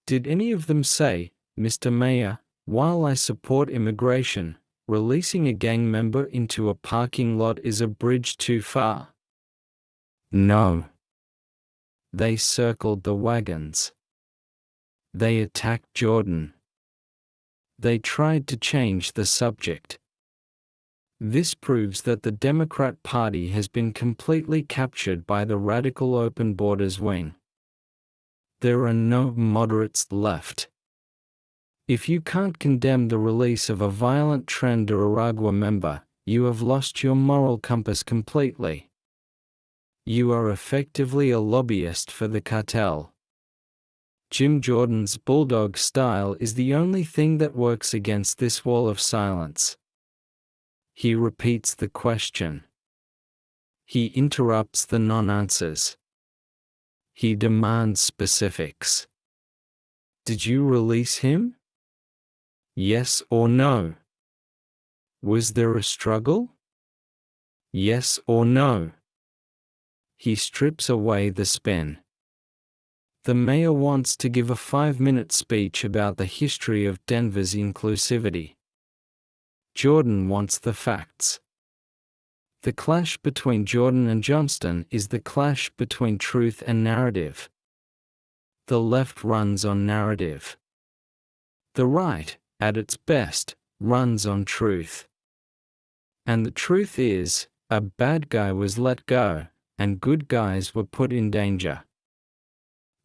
Speaker 1: Did any of them say, "Mr. Mayor, while I support immigration, releasing a gang member into a parking lot is a bridge too far"? No. They circled the wagons. They attacked Jordan. They tried to change the subject. This proves that the Democrat Party has been completely captured by the radical open borders wing. There are no moderates left. If you can't condemn the release of a violent Nicaragua member, you have lost your moral compass completely. You are effectively a lobbyist for the cartel. Jim Jordan's bulldog style is the only thing that works against this wall of silence. He repeats the question. He interrupts the non-answers. He demands specifics. Did you release him? Yes or no? Was there a struggle? Yes or no? He strips away the spin. The mayor wants to give a 5-minute speech about the history of Denver's inclusivity. Jordan wants the facts. The clash between Jordan and Johnston is the clash between truth and narrative. The left runs on narrative. The right, at its best, runs on truth. And the truth is, a bad guy was let go, and good guys were put in danger.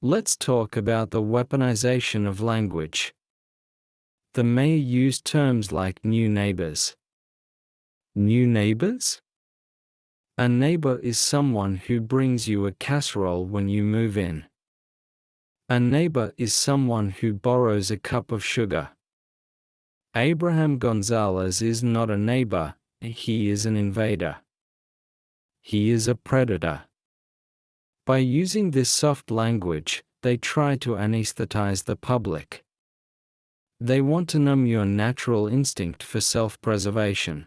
Speaker 1: Let's talk about the weaponization of language. The mayor used terms like new neighbors. New neighbors? A neighbor is someone who brings you a casserole when you move in. A neighbor is someone who borrows a cup of sugar. Abraham Gonzalez is not a neighbor, he is an invader. He is a predator. By using this soft language, they try to anesthetize the public. They want to numb your natural instinct for self-preservation.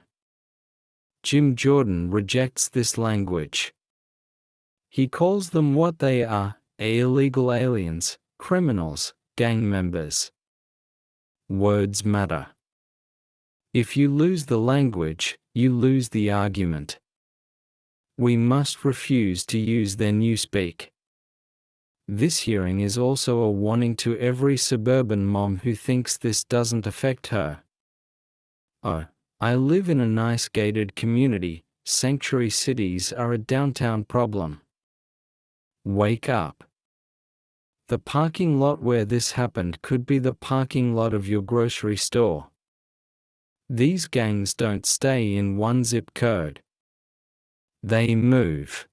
Speaker 1: Jim Jordan rejects this language. He calls them what they are: illegal aliens, criminals, gang members. Words matter. If you lose the language, you lose the argument. We must refuse to use their newspeak. This hearing is also a warning to every suburban mom who thinks this doesn't affect her. Oh, I live in a nice gated community. Sanctuary cities are a downtown problem. Wake up. The parking lot where this happened could be the parking lot of your grocery store. These gangs don't stay in one zip code. They move.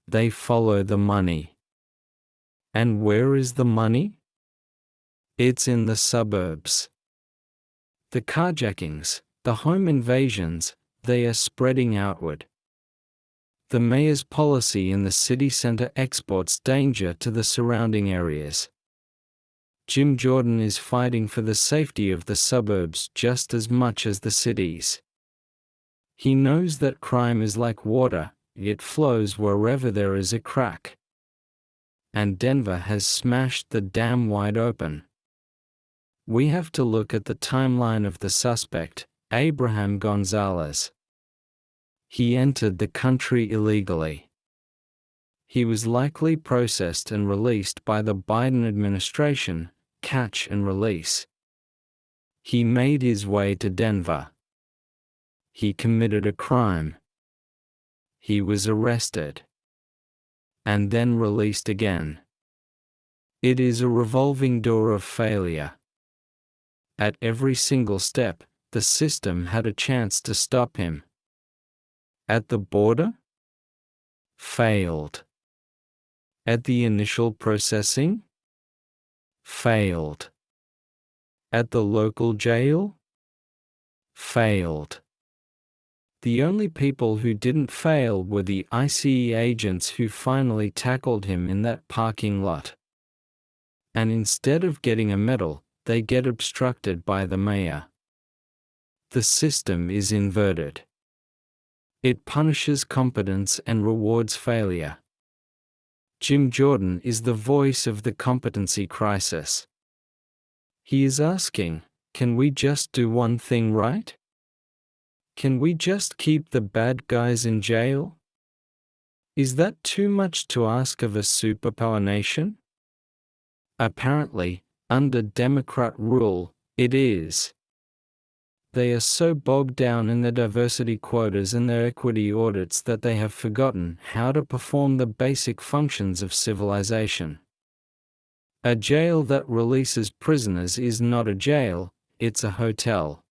Speaker 1: They follow the money. And where is the money? It's in the suburbs. The carjackings, the home invasions, they are spreading outward. The mayor's policy in the city center exports danger to the surrounding areas. Jim Jordan is fighting for the safety of the suburbs just as much as the cities. He knows that crime is like water, it flows wherever there is a crack. And Denver has smashed the dam wide open. We have to look at the timeline of the suspect, Abraham Gonzalez. He entered the country illegally. He was likely processed and released by the Biden administration, catch and release. He made his way to Denver. He committed a crime. He was arrested. And then released again. It is a revolving door of failure. At every single step, the system had a chance to stop him. At the border? Failed. At the initial processing? Failed. At the local jail? Failed. The only people who didn't fail were the ICE agents who finally tackled him in that parking lot. And instead of getting a medal, they get obstructed by the mayor. The system is inverted. It punishes competence and rewards failure. Jim Jordan is the voice of the competency crisis. He is asking, can we just do one thing right? Can we just keep the bad guys in jail? Is that too much to ask of a superpower nation? Apparently, under Democrat rule, it is. They are so bogged down in their diversity quotas and their equity audits that they have forgotten how to perform the basic functions of civilization. A jail that releases prisoners is not a jail, it's a hotel.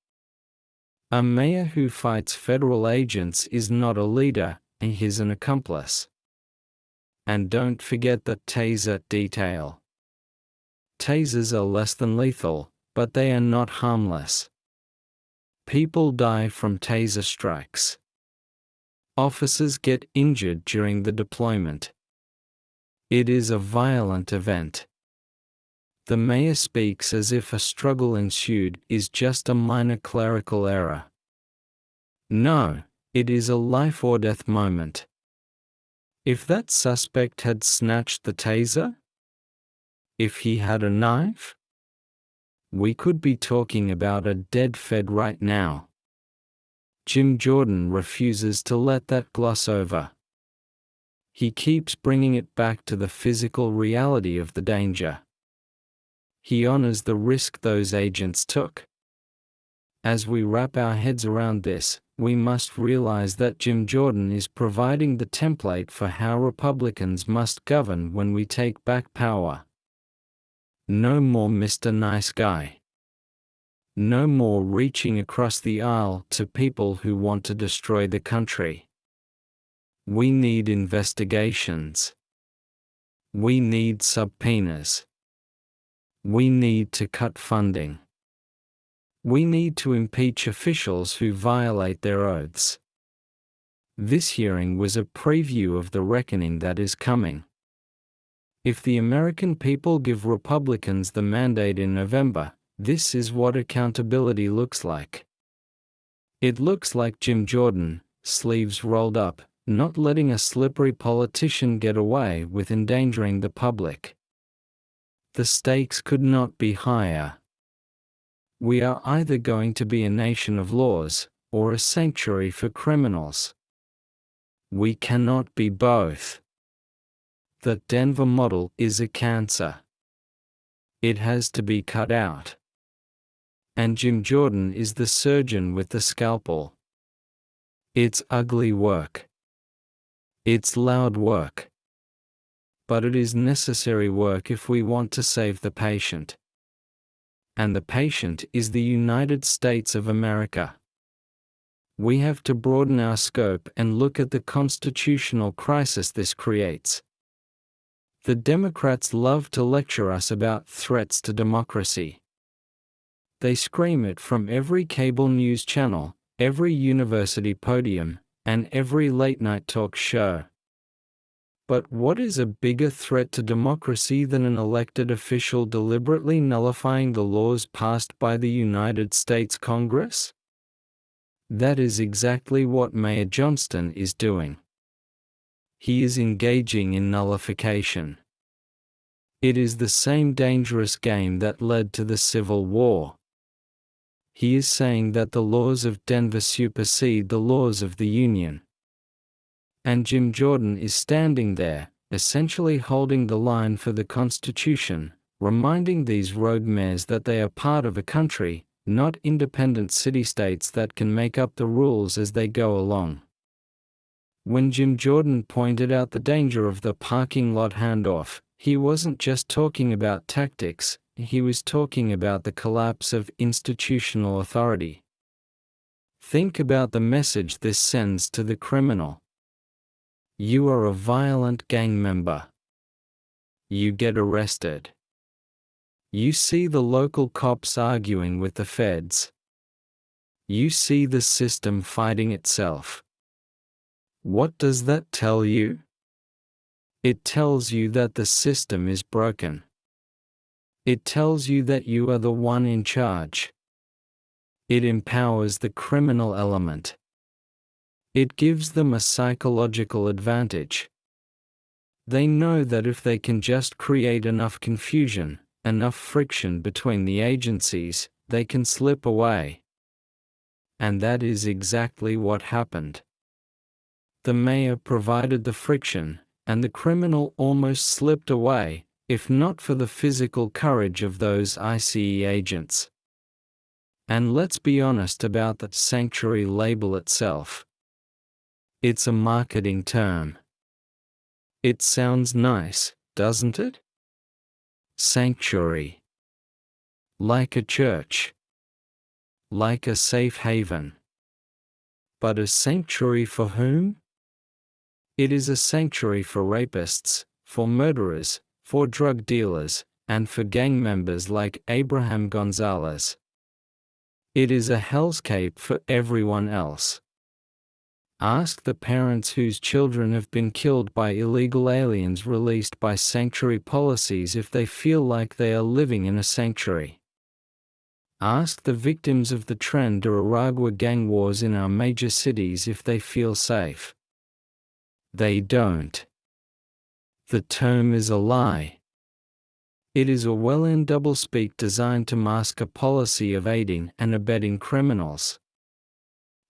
Speaker 1: A mayor who fights federal agents is not a leader, he's an accomplice. And don't forget the taser detail. Tasers are less than lethal, but they are not harmless. People die from taser strikes. Officers get injured during the deployment. It is a violent event. The mayor speaks as if a struggle ensued is just a minor clerical error. No, it is a life or death moment. If that suspect had snatched the taser? If he had a knife? We could be talking about a dead Fed right now. Jim Jordan refuses to let that gloss over. He keeps bringing it back to the physical reality of the danger. He honors the risk those agents took. As we wrap our heads around this, we must realize that Jim Jordan is providing the template for how Republicans must govern when we take back power. No more Mr. Nice Guy. No more reaching across the aisle to people who want to destroy the country. We need investigations. We need subpoenas. We need to cut funding. We need to impeach officials who violate their oaths. This hearing was a preview of the reckoning that is coming. If the American people give Republicans the mandate in November, this is what accountability looks like. It looks like Jim Jordan, sleeves rolled up, not letting a slippery politician get away with endangering the public. The stakes could not be higher. We are either going to be a nation of laws, or a sanctuary for criminals. We cannot be both. The Denver model is a cancer. It has to be cut out. And Jim Jordan is the surgeon with the scalpel. It's ugly work. It's loud work. But it is necessary work if we want to save the patient. And the patient is the United States of America. We have to broaden our scope and look at the constitutional crisis this creates. The Democrats love to lecture us about threats to democracy. They scream it from every cable news channel, every university podium, and every late-night talk show. But what is a bigger threat to democracy than an elected official deliberately nullifying the laws passed by the United States Congress? That is exactly what Mayor Johnston is doing. He is engaging in nullification. It is the same dangerous game that led to the Civil War. He is saying that the laws of Denver supersede the laws of the Union. And Jim Jordan is standing there, essentially holding the line for the Constitution, reminding these road mayors that they are part of a country, not independent city-states that can make up the rules as they go along. When Jim Jordan pointed out the danger of the parking lot handoff, he wasn't just talking about tactics, he was talking about the collapse of institutional authority. Think about the message this sends to the criminal. You are a violent gang member. You get arrested. You see the local cops arguing with the feds. You see the system fighting itself. What does that tell you? It tells you that the system is broken. It tells you that you are the one in charge. It empowers the criminal element. It gives them a psychological advantage. They know that if they can just create enough confusion, enough friction between the agencies, they can slip away. And that is exactly what happened. The mayor provided the friction, and the criminal almost slipped away, if not for the physical courage of those ICE agents. And let's be honest about that sanctuary label itself. It's a marketing term. It sounds nice, doesn't it? Sanctuary. Like a church. Like a safe haven. But a sanctuary for whom? It is a sanctuary for rapists, for murderers, for drug dealers, and for gang members like Abraham Gonzalez. It is a hellscape for everyone else. Ask the parents whose children have been killed by illegal aliens released by sanctuary policies if they feel like they are living in a sanctuary. Ask the victims of the Tren de Aragua gang wars in our major cities if they feel safe. They don't. The term is a lie. It is a well-earned doublespeak designed to mask a policy of aiding and abetting criminals.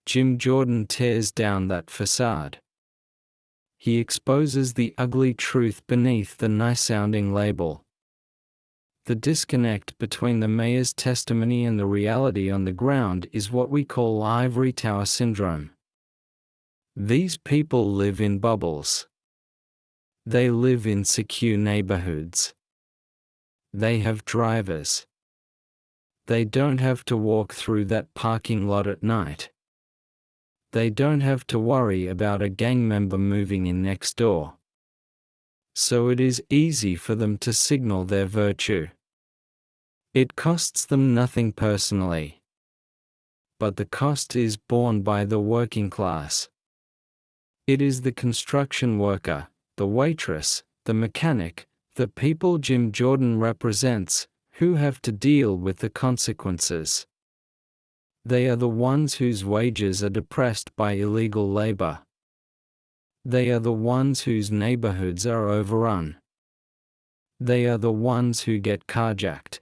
Speaker 1: Jim Jordan tears down that facade. He exposes the ugly truth beneath the nice-sounding label. The disconnect between the mayor's testimony and the reality on the ground is what we call ivory tower syndrome. These people live in bubbles. They live in secure neighborhoods. They have drivers. They don't have to walk through that parking lot at night. They don't have to worry about a gang member moving in next door. So it is easy for them to signal their virtue. It costs them nothing personally. But the cost is borne by the working class. It is the construction worker, the waitress, the mechanic, the people Jim Jordan represents, who have to deal with the consequences. They are the ones whose wages are depressed by illegal labor. They are the ones whose neighborhoods are overrun. They are the ones who get carjacked.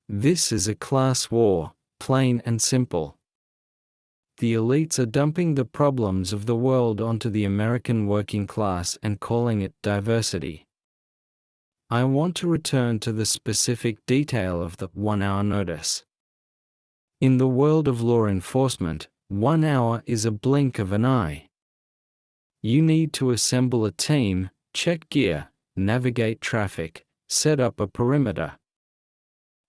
Speaker 1: This is a class war, plain and simple. The elites are dumping the problems of the world onto the American working class and calling it diversity. I want to return to the specific detail of the 1 hour notice. In the world of law enforcement, 1 hour is a blink of an eye. You need to assemble a team, check gear, navigate traffic, set up a perimeter.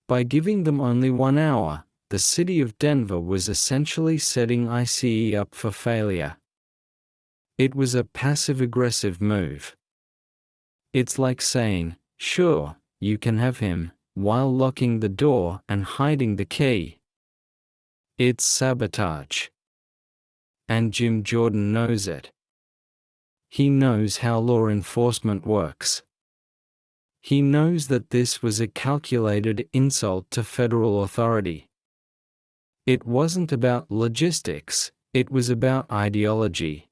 Speaker 1: By giving them only 1 hour, the city of Denver was essentially setting ICE up for failure. It was a passive-aggressive move. It's like saying, "Sure, you can have him," while locking the door and hiding the key. It's sabotage. And Jim Jordan knows it. He knows how law enforcement works. He knows that this was a calculated insult to federal authority. It wasn't about logistics, it was about ideology.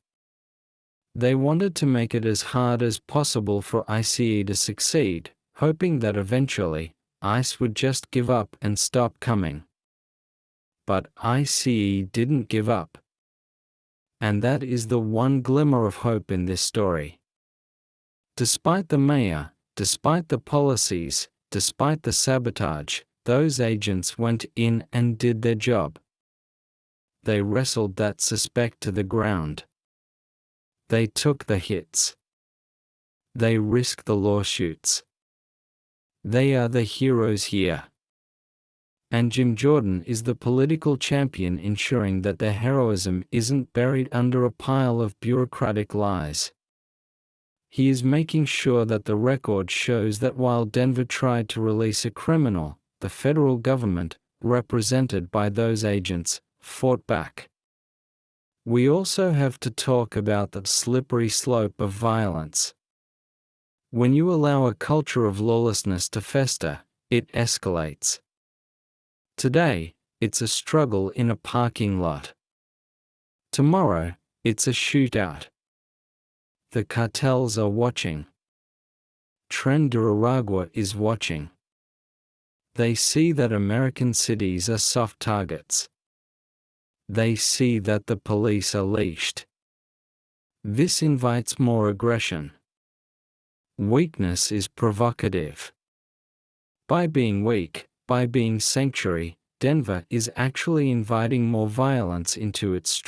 Speaker 1: They wanted to make it as hard as possible for ICE to succeed, hoping that eventually, ICE would just give up and stop coming. But ICE didn't give up. And that is the one glimmer of hope in this story. Despite the mayor, despite the policies, despite the sabotage, those agents went in and did their job. They wrestled that suspect to the ground. They took the hits. They risked the lawsuits. They are the heroes here. And Jim Jordan is the political champion ensuring that their heroism isn't buried under a pile of bureaucratic lies. He is making sure that the record shows that while Denver tried to release a criminal, the federal government, represented by those agents, fought back. We also have to talk about the slippery slope of violence. When you allow a culture of lawlessness to fester, it escalates. Today, it's a struggle in a parking lot. Tomorrow, it's a shootout. The cartels are watching. Tren de Aragua is watching. They see that American cities are soft targets. They see that the police are leashed. This invites more aggression. Weakness is provocative. By being weak, by being sanctuary, Denver is actually inviting more violence into its streets.